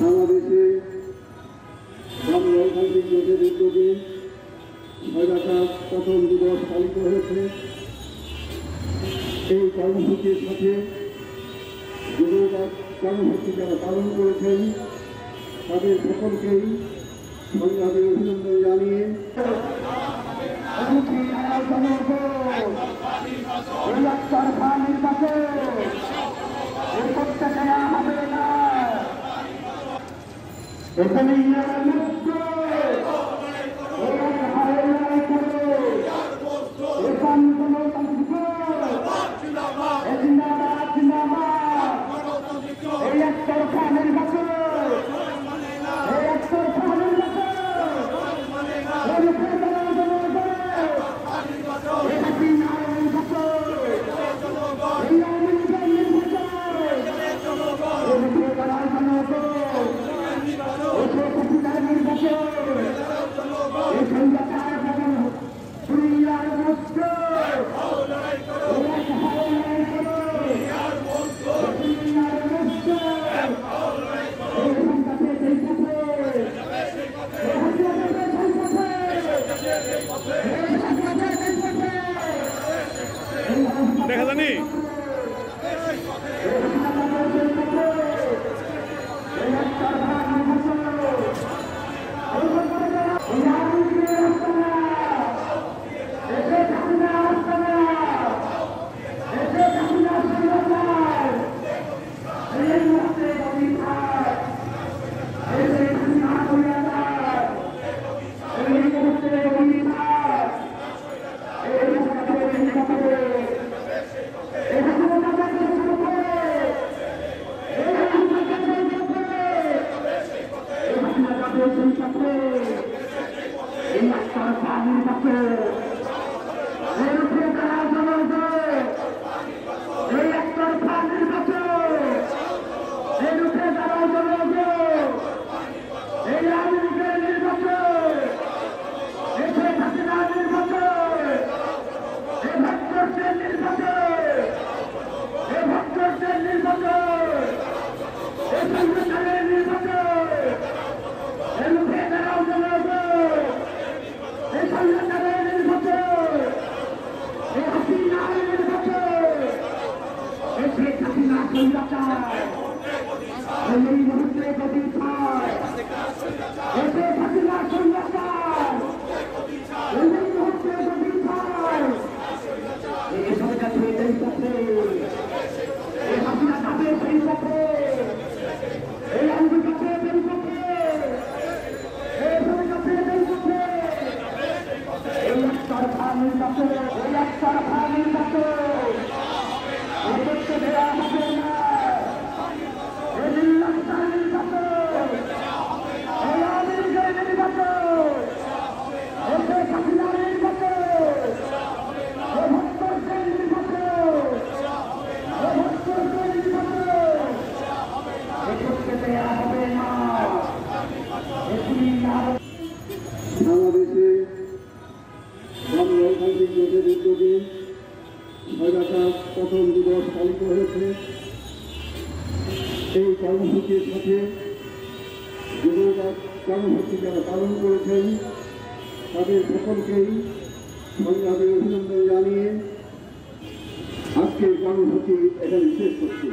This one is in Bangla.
বাংলাদেশে গণতান্ত্রিক জোটের উদ্যোগে স্বাধীনতার প্রথম দিবস পালিত হয়েছে। এই কর্মসূচির সাথে যুবক কর্মসূচি যারা পালন করেছেন তাদের সকলকেই সংগ্রামী অভিনন্দন জানিয়ে দেখা জানি বাংলাদেশে গণতান্ত্রিক জোটের উদ্যোগে স্বাধীনতার প্রথম দিবস পালিত হয়েছে। এই কর্মসূচির সাথে যুবক কর্মসূচি যারা পালন করেছেন তাদের সকলকেই সংগ্রামী অভিনন্দন জানিয়ে আজকের কর্মসূচি এখানে শেষ করছি।